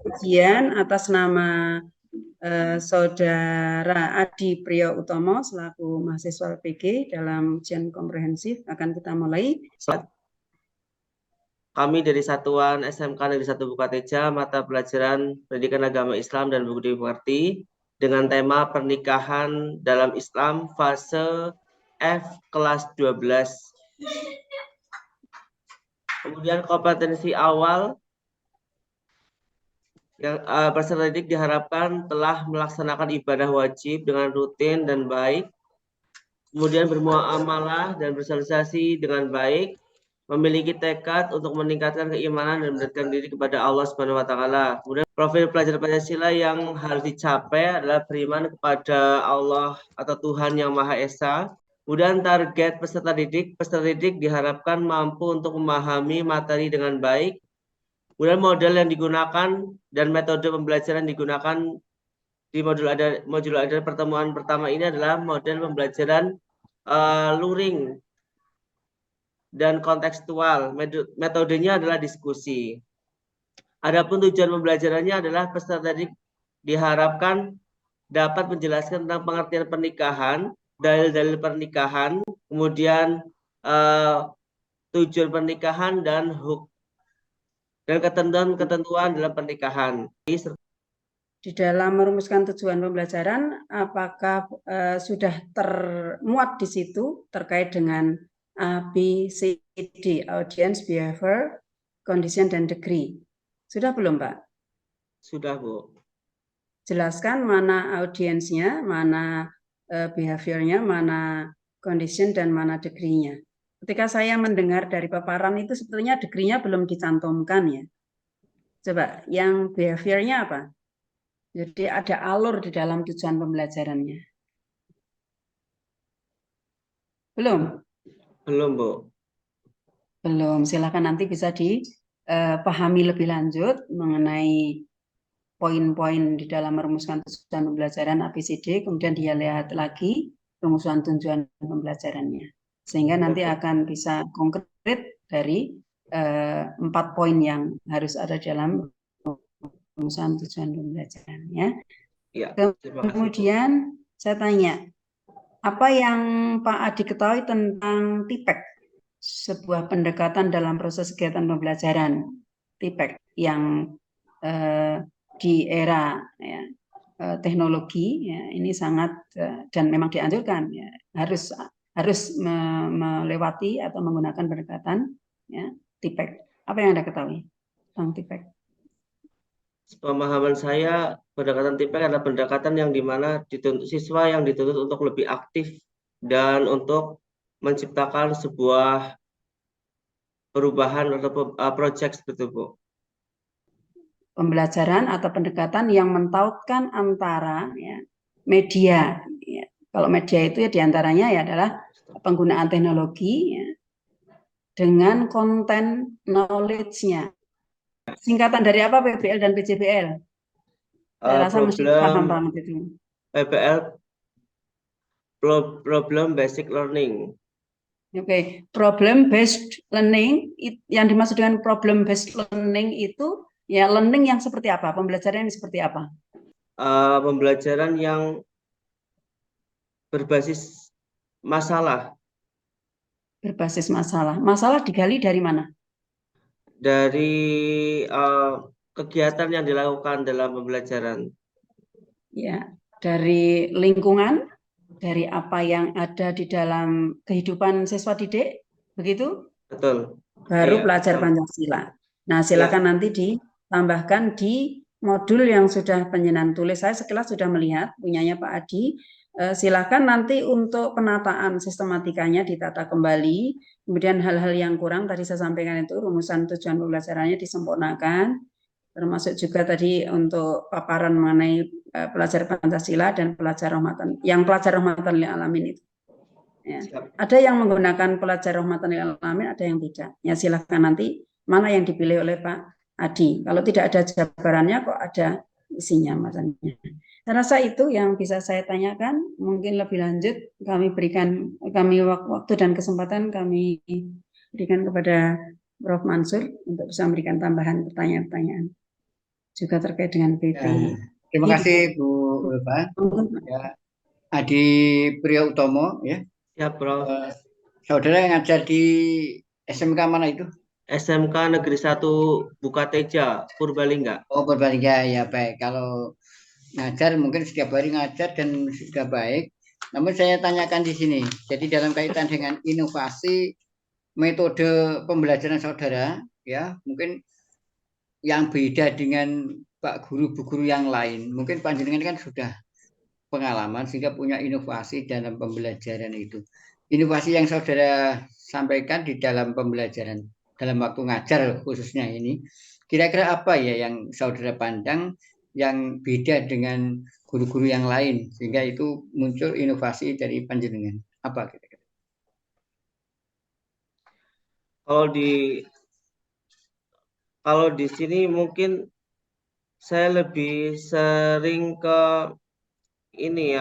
kajian atas nama Saudara Adi Priyo Utomo selaku mahasiswa PG dalam ujian komprehensif. Akan kita mulai. Kami dari Satuan SMK Negeri 1 Bukateja, mata pelajaran Pendidikan Agama Islam dan Budi Pekerti dengan tema Pernikahan dalam Islam fase F kelas 12. Kemudian kompetensi awal yang peserta didik diharapkan telah melaksanakan ibadah wajib dengan rutin dan baik, kemudian bermuamalah dan bersosialisasi dengan baik, memiliki tekad untuk meningkatkan keimanan dan mendekatkan diri kepada Allah Subhanahu wa taala. Kemudian profil pelajar Pancasila yang harus dicapai adalah beriman kepada Allah atau Tuhan Yang Maha Esa. Kemudian target peserta didik diharapkan mampu untuk memahami materi dengan baik. Kemudian model yang digunakan dan metode pembelajaran digunakan di modul ada pertemuan pertama ini adalah model pembelajaran luring dan kontekstual. Metodenya adalah diskusi. Adapun tujuan pembelajarannya adalah peserta didik diharapkan dapat menjelaskan tentang pengertian pernikahan, dalil-dalil pernikahan, kemudian tujuan pernikahan dan ketentuan dalam pernikahan. Di dalam merumuskan tujuan pembelajaran, apakah sudah termuat di situ terkait dengan A, B, C, D, audience, behavior, condition, dan degree? Sudah belum, Pak? Sudah, Bu. Jelaskan mana audiensnya, mana behaviornya, mana condition, dan mana degree-nya. Ketika saya mendengar dari paparan itu sebetulnya degree-nya belum dicantumkan ya. Coba, yang behavior-nya apa? Jadi ada alur di dalam tujuan pembelajarannya. Belum? Belum, Bu. Belum. Silakan nanti bisa dipahami lebih lanjut mengenai poin-poin di dalam merumuskan tujuan pembelajaran ABCD, kemudian dia lihat lagi rumusan tujuan pembelajarannya. Sehingga nanti akan bisa konkret dari 4 poin yang harus ada dalam rumusan tujuan pembelajaran. Ya. Kemudian saya tanya, apa yang Pak Adi ketahui tentang TIPEC, sebuah pendekatan dalam proses kegiatan pembelajaran TIPEC yang di era ya, teknologi ya, ini sangat dan memang dianjurkan ya, harus melewati atau menggunakan pendekatan ya, TIPEC. Apa yang Anda ketahui tentang TIPEC? Pemahaman saya, pendekatan TIPEC adalah pendekatan yang dimana siswa yang dituntut untuk lebih aktif dan untuk menciptakan sebuah perubahan atau project seperti itu, Bu. Pembelajaran atau pendekatan yang mentautkan antara ya, media. Ya. Kalau media itu ya diantaranya ya adalah penggunaan teknologi ya, dengan konten knowledge-nya. Singkatan dari apa PBL dan PJBL? Saya rasa mesti paham banget itu. PBL Problem Basic Learning. Oke, problem based learning, yang dimaksud dengan problem based learning itu ya learning yang seperti apa? Pembelajaran yang seperti apa? Pembelajaran yang berbasis masalah. Berbasis masalah. Masalah digali dari mana? Dari kegiatan yang dilakukan dalam pembelajaran. Ya, dari lingkungan, dari apa yang ada di dalam kehidupan siswa didik, begitu? Betul. Baru Iya, pelajar betul. Pancasila. Nah, silakan nanti ditambahkan di modul yang sudah penjelasan tulis. Saya sekilas sudah melihat punyanya Pak Adi. Silakan nanti untuk penataan sistematikanya ditata kembali. Kemudian hal-hal yang kurang tadi saya sampaikan itu rumusan tujuan pembelajarannya disempurnakan. Termasuk juga tadi untuk paparan mengenai pelajar Pancasila dan pelajar rahmatan. Yang pelajar rahmatan lil alamin itu. Ya. Ada yang menggunakan pelajar rahmatan lil alamin, ada yang tidak. Ya silakan nanti mana yang dipilih oleh Pak Adi. Kalau tidak ada jabarannya kok ada isinya masanya. Saya rasa itu yang bisa saya tanyakan. Mungkin lebih lanjut kami waktu dan kesempatan kami berikan kepada Prof. Mansur untuk bisa memberikan tambahan pertanyaan-pertanyaan. juga terkait dengan PT. Ya, terima kasih Bu Ulfa. Ya, Adi Priyo Utomo ya. Ya, Prof. Saudara yang ngajar di SMK mana itu? SMK Negeri 1 Bukateja, Purbalingga. Oh, Purbalingga ya, baik. Kalau ngajar mungkin setiap hari ngajar dan sudah baik. Namun saya tanyakan di sini. Jadi dalam kaitan dengan inovasi metode pembelajaran saudara, ya mungkin yang beda dengan Pak Guru, Bu Guru yang lain. Mungkin panjenengan kan sudah pengalaman sehingga punya inovasi dalam pembelajaran itu. Inovasi yang saudara sampaikan di dalam pembelajaran dalam waktu ngajar khususnya ini, kira-kira apa ya yang saudara pandang yang beda dengan guru-guru yang lain sehingga itu muncul inovasi dari panjenengan? Apa kira-kira? Kalau di sini mungkin saya lebih sering ke ini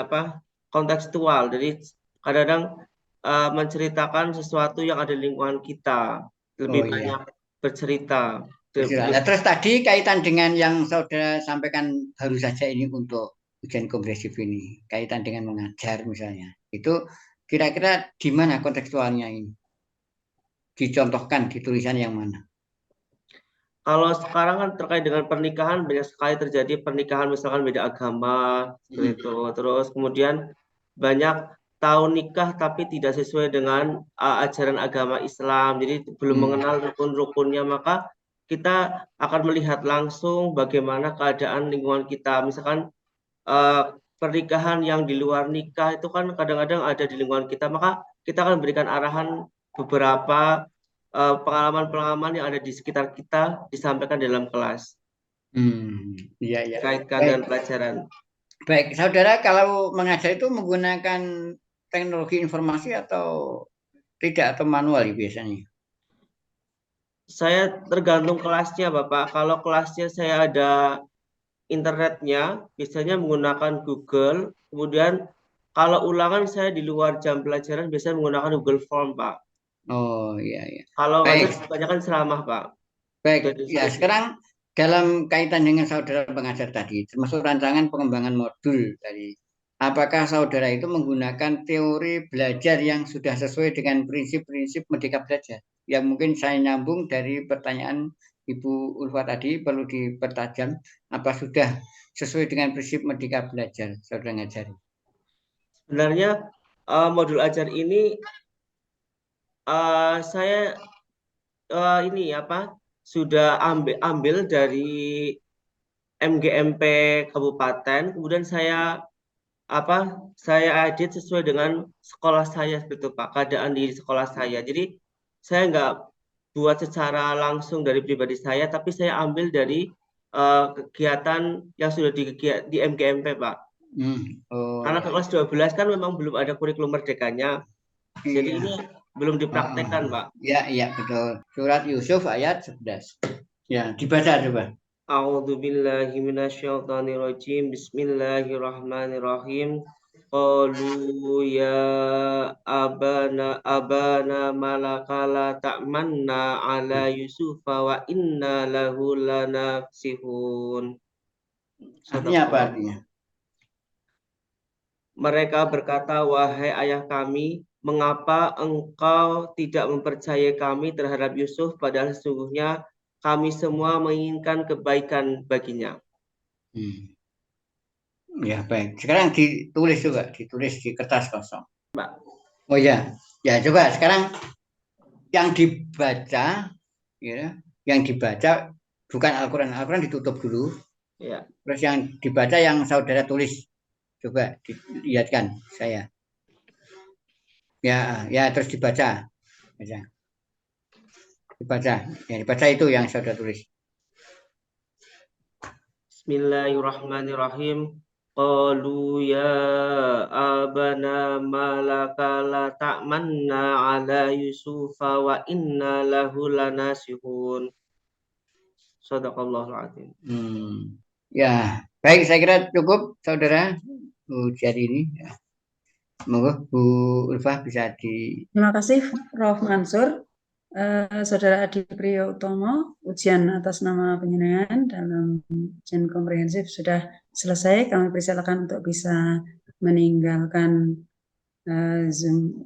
kontekstual. Jadi kadang-kadang menceritakan sesuatu yang ada di lingkungan kita, lebih banyak bercerita. Nah, terus tadi kaitan dengan yang saudara sampaikan baru saja ini untuk ujian komprehensif ini, kaitan dengan mengajar misalnya, itu kira-kira di mana kontekstualnya ini? Dicontohkan di tulisan yang mana? Kalau sekarang kan terkait dengan pernikahan banyak sekali terjadi pernikahan misalkan beda agama seperti itu. Terus kemudian banyak tahu nikah tapi tidak sesuai dengan ajaran agama Islam. Jadi belum mengenal rukun-rukunnya, maka kita akan melihat langsung bagaimana keadaan lingkungan kita. Misalkan pernikahan yang di luar nikah itu kan kadang-kadang ada di lingkungan kita, maka kita akan berikan arahan beberapa pengalaman-pengalaman yang ada di sekitar kita disampaikan dalam kelas. Iya, iya. Kaitkan dengan pelajaran. Baik, saudara kalau mengajar itu menggunakan teknologi informasi atau tidak atau manual biasanya? Saya tergantung kelasnya, Bapak. Kalau kelasnya saya ada internetnya, biasanya menggunakan Google. Kemudian kalau ulangan saya di luar jam pelajaran biasanya menggunakan Google Form, Pak. Oh, iya, iya. Kalau ngajar kebanyakan ceramah, Pak. Baik, ya sekarang dalam kaitan dengan saudara pengajar tadi, termasuk rancangan pengembangan modul tadi, apakah saudara itu menggunakan teori belajar yang sudah sesuai dengan prinsip-prinsip Merdeka Belajar? Yang mungkin saya nyambung dari pertanyaan Ibu Ulfa tadi perlu dipertajam, apa sudah sesuai dengan prinsip Merdeka Belajar saudara ngajari? Sebenarnya modul ajar ini saya sudah ambil dari MGMP Kabupaten, kemudian saya edit sesuai dengan sekolah saya seperti itu, Pak, keadaan di sekolah saya. Jadi saya nggak buat secara langsung dari pribadi saya, tapi saya ambil dari kegiatan yang sudah di MGMP, Pak. Karena kelas 12 kan memang belum ada kurikulum merdekanya. Jadi ini belum dipraktekkan, Pak. Iya, betul. Surat Yusuf ayat 11. Ya, dibaca coba. A'udzubillahi minasyaitonirrajim. Bismillahirrahmanirrahim. Qalu ya abana malakala ta'manna ala Yusufa wa inna lahu lanasihun. Artinya apa artinya? Mereka berkata, wahai ayah kami, mengapa engkau tidak mempercayai kami terhadap Yusuf, padahal sesungguhnya kami semua menginginkan kebaikan baginya. Ya, baik. Sekarang ditulis juga, ditulis di kertas kosong. Mbak. Oh ya, ya coba sekarang yang dibaca, ya, yang dibaca bukan Al-Quran. Al-Quran ditutup dulu. Ya. Terus yang dibaca yang saudara tulis. Coba dilihatkan saya. Ya, terus dibaca. Dibaca. Ya, dibaca itu yang saudara tulis. Bismillahirrahmanirrahim. Qalu ya abana malakala ta'manna ala Yusufa wa inna lahu lanasihun. Shadaqallahul azim. Ya, baik, saya kira cukup saudara ujian ini. Semoga Bu Ulfa bisa Terima kasih Prof. Mansur. Saudara Adi Priyo Utomo, ujian atas nama penjenengan dalam ujian komprehensif sudah selesai. Kami persilakan untuk bisa meninggalkan Zoom